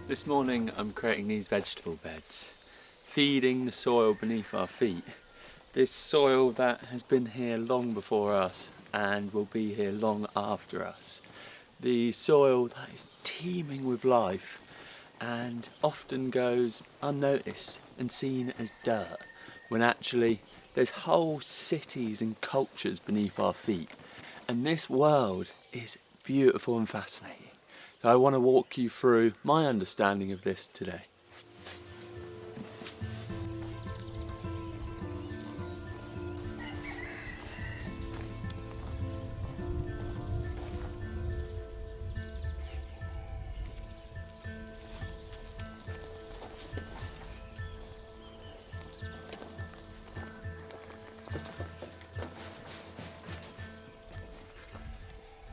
This morning I'm creating these vegetable beds, feeding the soil beneath our feet. This soil that has been here long before us and will be here long after us. The soil that is teeming with life and often goes unnoticed and seen as dirt, when actually there's whole cities and cultures beneath our feet. And this world is beautiful and fascinating. So I want to walk you through my understanding of this today.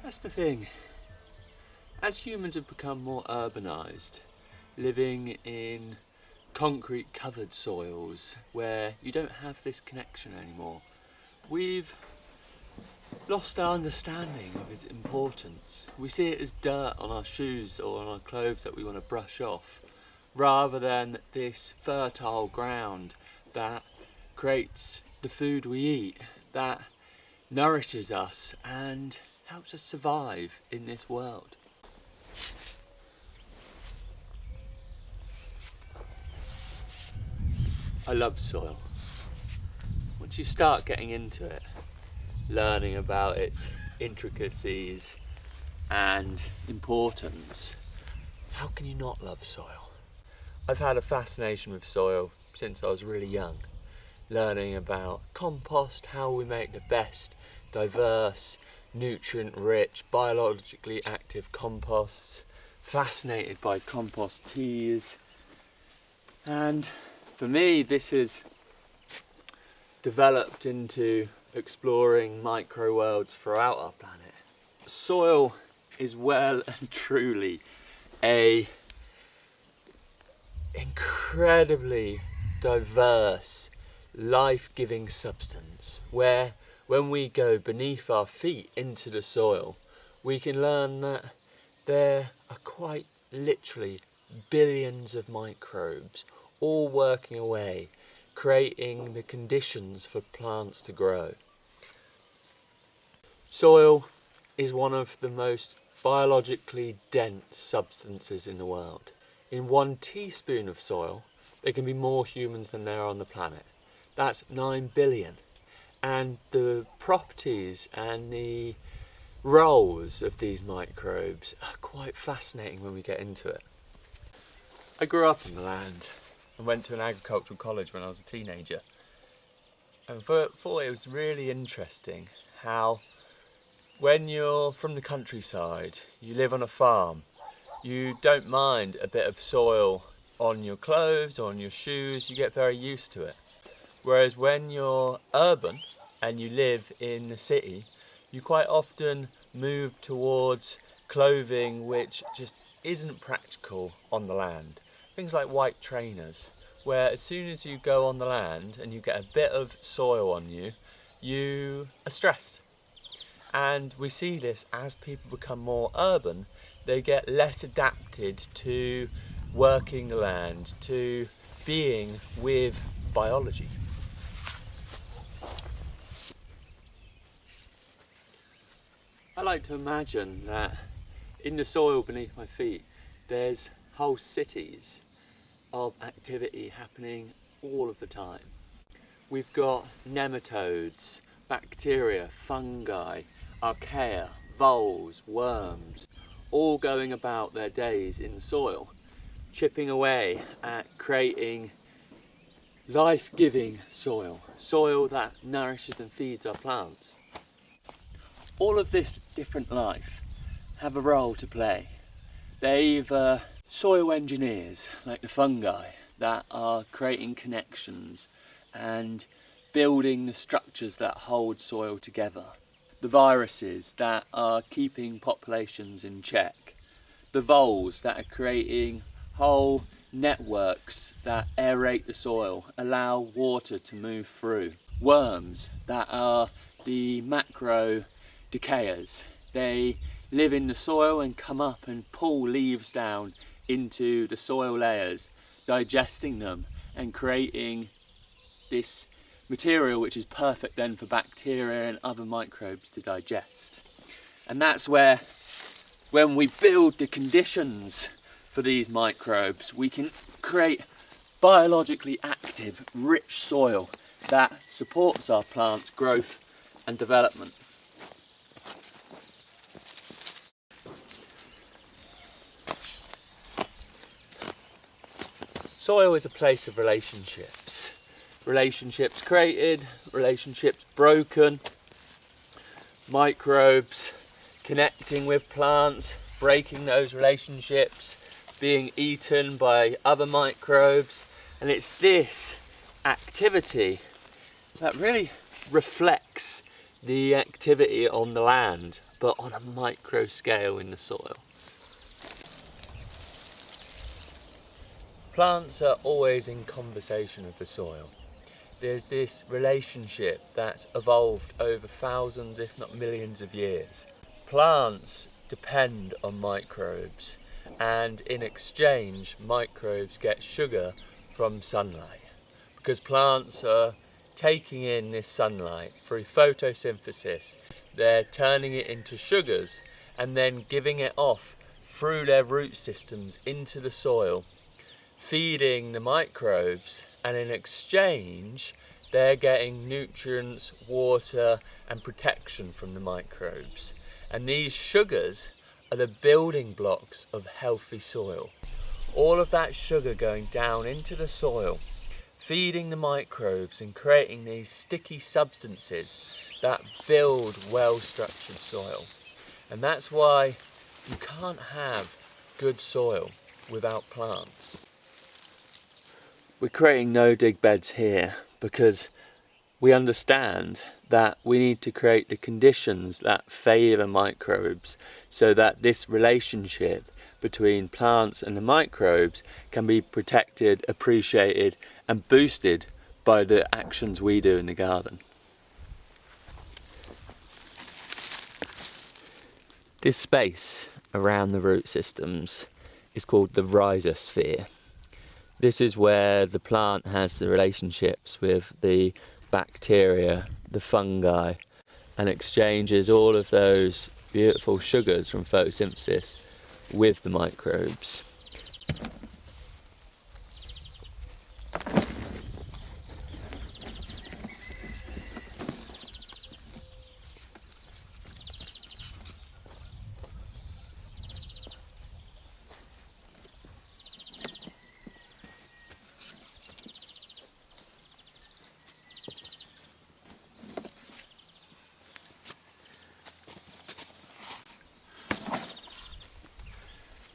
That's the thing. As humans have become more urbanised, living in concrete covered soils where you don't have this connection anymore, we've lost our understanding of its importance. We see it as dirt on our shoes or on our clothes that we want to brush off, rather than this fertile ground that creates the food we eat, that nourishes us and helps us survive in this world. I love soil. Once you start getting into it, learning about its intricacies and importance, how can you not love soil? I've had a fascination with soil since I was really young, learning about compost, how we make the best, diverse, nutrient-rich, biologically active composts, fascinated by compost teas, and for me this has developed into exploring micro worlds throughout our planet. Soil is well and truly a incredibly diverse, life-giving substance where when we go beneath our feet into the soil, we can learn that there are quite literally billions of microbes all working away, creating the conditions for plants to grow. Soil is one of the most biologically dense substances in the world. In 1 teaspoon of soil, there can be more humans than there are on the planet. That's 9 billion. And the properties and the roles of these microbes are quite fascinating when we get into it. I grew up on the land and went to an agricultural college when I was a teenager, and thought it was really interesting how when you're from the countryside, you live on a farm, you don't mind a bit of soil on your clothes or on your shoes, you get very used to it. Whereas when you're urban and you live in the city, you quite often move towards clothing which just isn't practical on the land. Things like white trainers, where as soon as you go on the land and you get a bit of soil on you, you are stressed. And we see this as people become more urban, they get less adapted to working the land, to being with biology. I like to imagine that in the soil beneath my feet, there's whole cities of activity happening all of the time. We've got nematodes, bacteria, fungi, archaea, voles, worms, all going about their days in the soil, chipping away at creating life-giving soil, soil that nourishes and feeds our plants. All of this different life have a role to play. They're either soil engineers, like the fungi, that are creating connections and building the structures that hold soil together. The viruses that are keeping populations in check. The voles that are creating whole networks that aerate the soil, allow water to move through. Worms that are the macro decayers. They live in the soil and come up and pull leaves down into the soil layers, digesting them and creating this material which is perfect then for bacteria and other microbes to digest. And that's where, when we build the conditions for these microbes, we can create biologically active, rich soil that supports our plants' growth and development. Soil is a place of relationships. Relationships created, relationships broken, microbes connecting with plants, breaking those relationships, being eaten by other microbes. And it's this activity that really reflects the activity on the land, but on a micro scale in the soil. Plants are always in conversation with the soil. There's this relationship that's evolved over thousands, if not millions of years. Plants depend on microbes, and in exchange, microbes get sugar from sunlight. Because plants are taking in this sunlight through photosynthesis, they're turning it into sugars and then giving it off through their root systems into the soil, feeding the microbes, and in exchange they're getting nutrients, water and protection from the microbes. And these sugars are the building blocks of healthy soil. All of that sugar going down into the soil, feeding the microbes and creating these sticky substances that build well-structured soil. And that's why you can't have good soil without plants. We're creating no-dig beds here because we understand that we need to create the conditions that favour microbes so that this relationship between plants and the microbes can be protected, appreciated and boosted by the actions we do in the garden. This space around the root systems is called the rhizosphere. This is where the plant has the relationships with the bacteria, the fungi, and exchanges all of those beautiful sugars from photosynthesis with the microbes.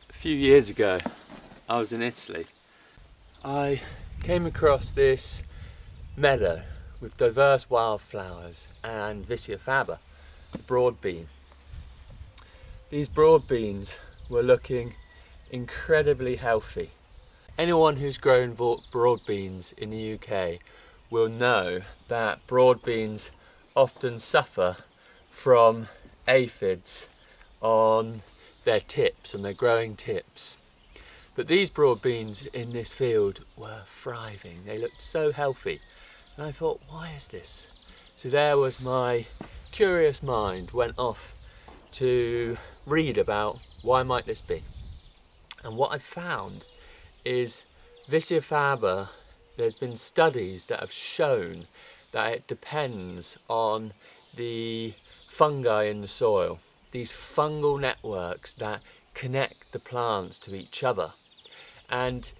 A few years ago, I was in Italy. I came across this meadow with diverse wildflowers and Vicia faba, the broad bean. These broad beans were looking incredibly healthy. Anyone who's grown broad beans in the UK will know that broad beans often suffer from aphids on their tips and their growing tips. But these broad beans in this field were thriving. They looked so healthy. And I thought, why is this? So there was my curious mind went off to read about why might this be. And what I found is Vicia faba, there's been studies that have shown that it depends on the fungi in the soil. These fungal networks that connect the plants to each other, and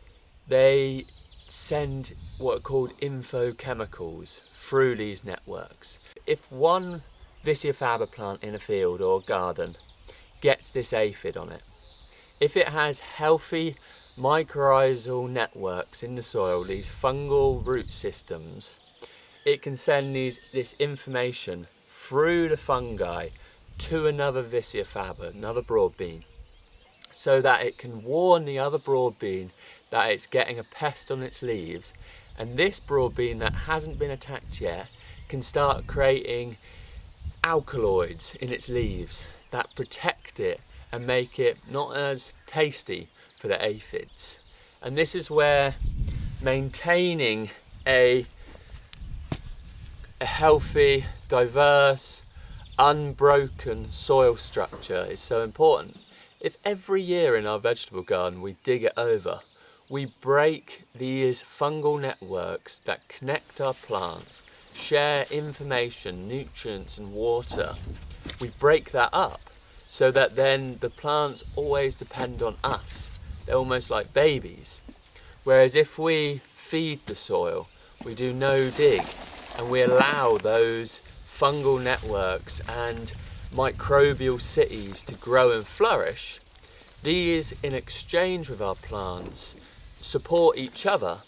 they send what are called infochemicals through these networks. If one Vicia faba plant in a field or garden gets this aphid on it, if it has healthy mycorrhizal networks in the soil, these fungal root systems, it can send this information through the fungi to another Vicia faba, another broad bean, so that it can warn the other broad bean that it's getting a pest on its leaves, and this broad bean that hasn't been attacked yet can start creating alkaloids in its leaves that protect it and make it not as tasty for the aphids. And this is where maintaining a healthy, diverse, unbroken soil structure is so important. If every year in our vegetable garden we dig it over, we break these fungal networks that connect our plants, share information, nutrients and water, we break that up so that then the plants always depend on us. They're almost like babies. Whereas if we feed the soil, we do no dig, and we allow those fungal networks and microbial cities to grow and flourish, these in exchange with our plants support each other,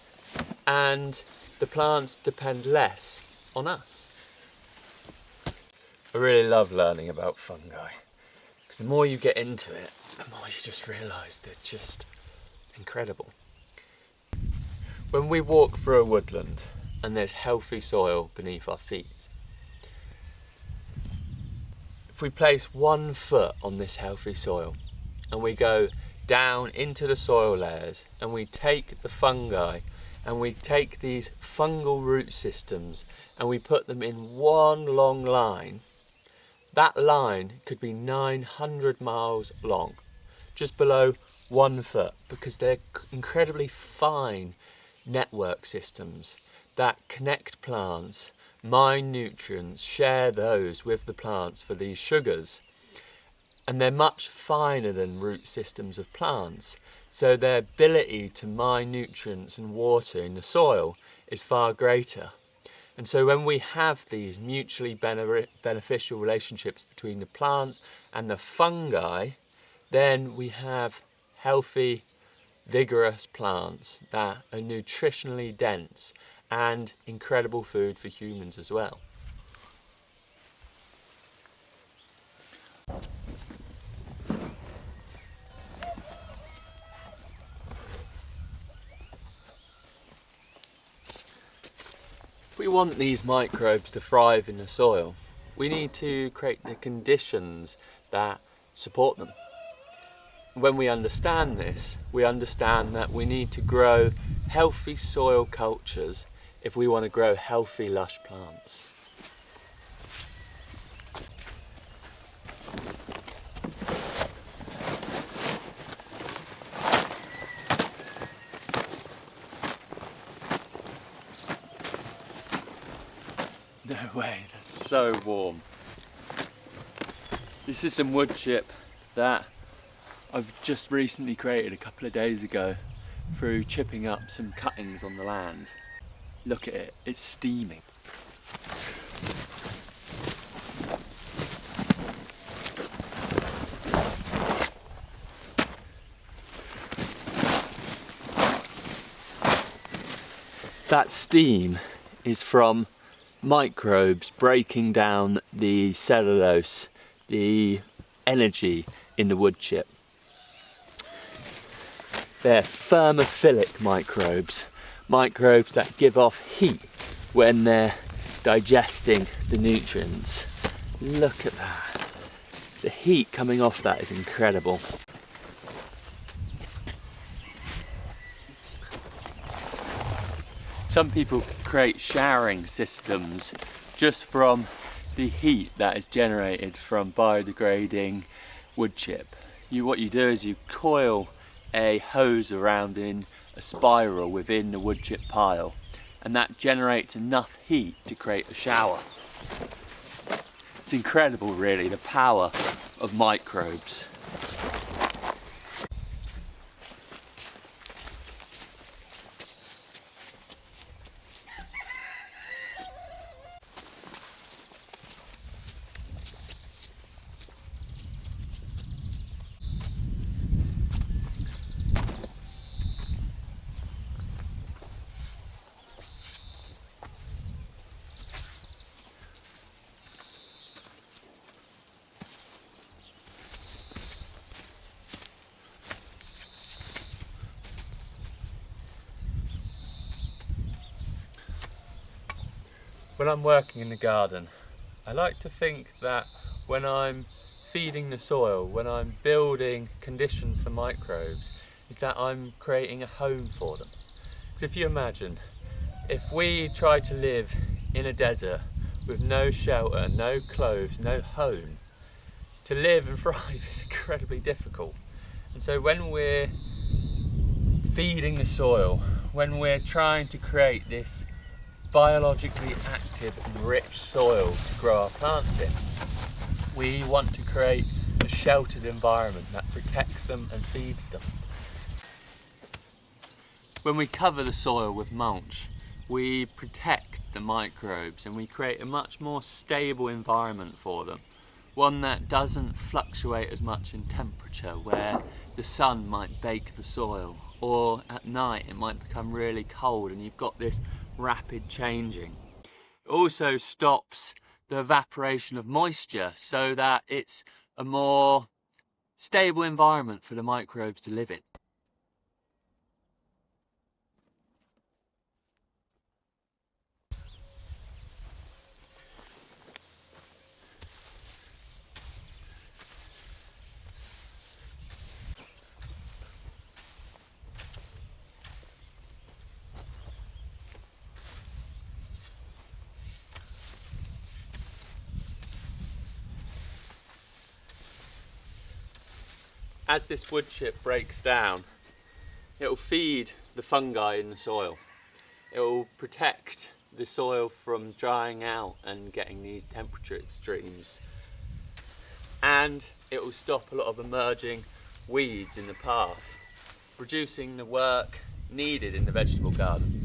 and the plants depend less on us. I really love learning about fungi, because the more you get into it, the more you just realise they're just incredible. When we walk through a woodland and there's healthy soil beneath our feet, if we place 1 foot on this healthy soil and we go down into the soil layers and we take the fungi and we take these fungal root systems and we put them in one long line, that line could be 900 miles long, just below 1 foot, because they're incredibly fine network systems that connect plants, mine nutrients, share those with the plants for these sugars. And they're much finer than root systems of plants, so their ability to mine nutrients and water in the soil is far greater. And so when we have these mutually beneficial relationships between the plants and the fungi, then we have healthy, vigorous plants that are nutritionally dense and incredible food for humans as well. If we want these microbes to thrive in the soil, we need to create the conditions that support them. When we understand this, we understand that we need to grow healthy soil cultures if we want to grow healthy, lush plants. No way, that's so warm. This is some wood chip that I've just recently created a couple of days ago through chipping up some cuttings on the land. Look at it, it's steaming. That steam is from microbes breaking down the cellulose, the energy in the wood chip. They're thermophilic microbes, microbes that give off heat when they're digesting the nutrients. Look at that. The heat coming off that is incredible. Some people create showering systems just from the heat that is generated from biodegrading wood chip. What you do is you coil a hose around in a spiral within the wood chip pile, and that generates enough heat to create a shower. It's incredible really, the power of microbes. When I'm working in the garden, I like to think that when I'm feeding the soil, when I'm building conditions for microbes, is that I'm creating a home for them. Because if you imagine, if we try to live in a desert with no shelter, no clothes, no home, to live and thrive is incredibly difficult. And so when we're feeding the soil, when we're trying to create this biologically active and rich soil to grow our plants in, we want to create a sheltered environment that protects them and feeds them. When we cover the soil with mulch, we protect the microbes and we create a much more stable environment for them. One that doesn't fluctuate as much in temperature, where the sun might bake the soil, or at night it might become really cold and you've got this rapid changing. It also stops the evaporation of moisture so that it's a more stable environment for the microbes to live in. As this wood chip breaks down, it will feed the fungi in the soil. It will protect the soil from drying out and getting these temperature extremes. And it will stop a lot of emerging weeds in the path, reducing the work needed in the vegetable garden.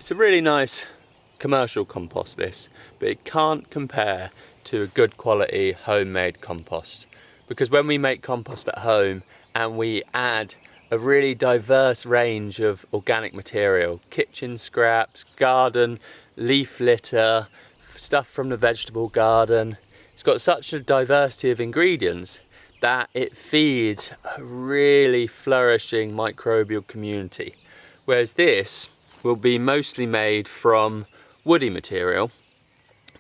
It's a really nice commercial compost, this, but it can't compare to a good quality homemade compost, because when we make compost at home and we add a really diverse range of organic material, kitchen scraps, garden, leaf litter, stuff from the vegetable garden, it's got such a diversity of ingredients that it feeds a really flourishing microbial community. Whereas this will be mostly made from woody material,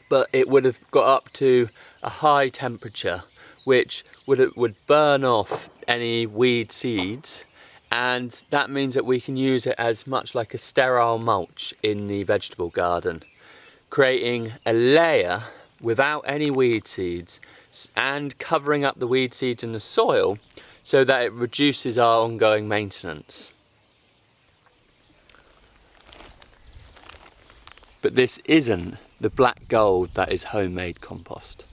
but it would have got up to a high temperature which would burn off any weed seeds, and that means that we can use it as much like a sterile mulch in the vegetable garden, creating a layer without any weed seeds and covering up the weed seeds in the soil so that it reduces our ongoing maintenance. But this isn't the black gold that is homemade compost.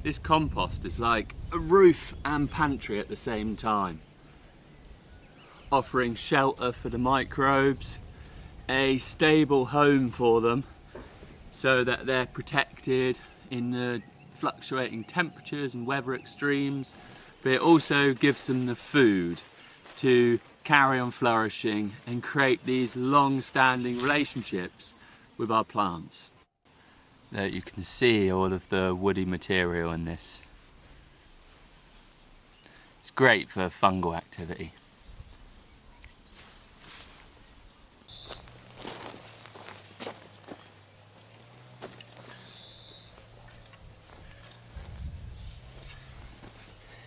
This compost is like a roof and pantry at the same time, offering shelter for the microbes, a stable home for them so that they're protected in the fluctuating temperatures and weather extremes, but it also gives them the food to carry on flourishing and create these long-standing relationships with our plants. There you can see all of the woody material in this. It's great for fungal activity.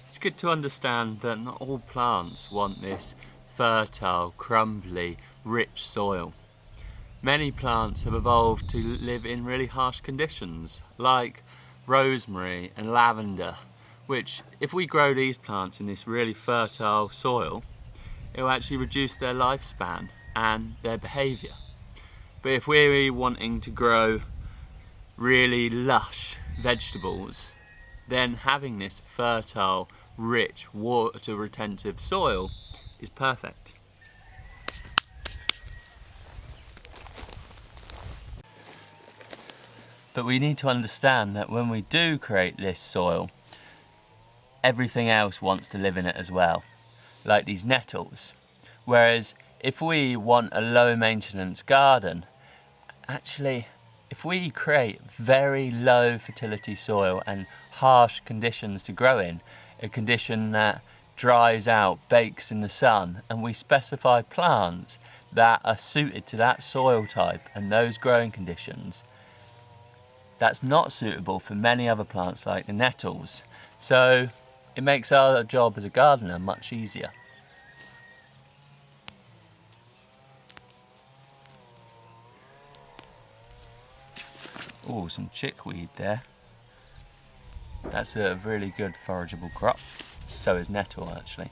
It's good to understand that not all plants want this fertile, crumbly, rich soil. Many plants have evolved to live in really harsh conditions, like rosemary and lavender, which if we grow these plants in this really fertile soil, it will actually reduce their lifespan and their behaviour. But if we're wanting to grow really lush vegetables, then having this fertile, rich, water-retentive soil is perfect. But we need to understand that when we do create this soil, everything else wants to live in it as well, like these nettles. Whereas if we want a low maintenance garden, actually, if we create very low fertility soil and harsh conditions to grow in, a condition that dries out, bakes in the sun, and we specify plants that are suited to that soil type and those growing conditions, that's not suitable for many other plants like the nettles. So it makes our job as a gardener much easier. Oh, some chickweed there. That's a really good forageable crop. So is nettle, actually.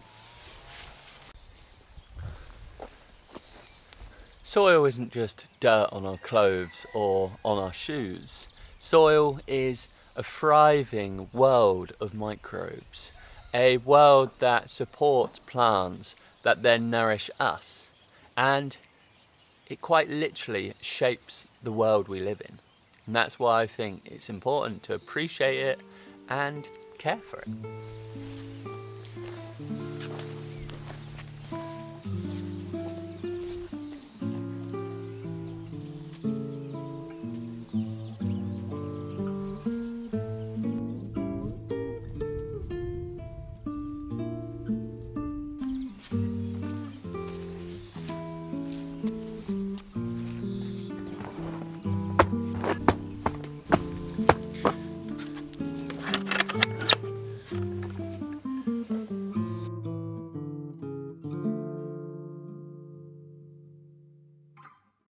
Soil isn't just dirt on our clothes or on our shoes. Soil is a thriving world of microbes, a world that supports plants that then nourish us, and it quite literally shapes the world we live in. And that's why I think it's important to appreciate it and care for it.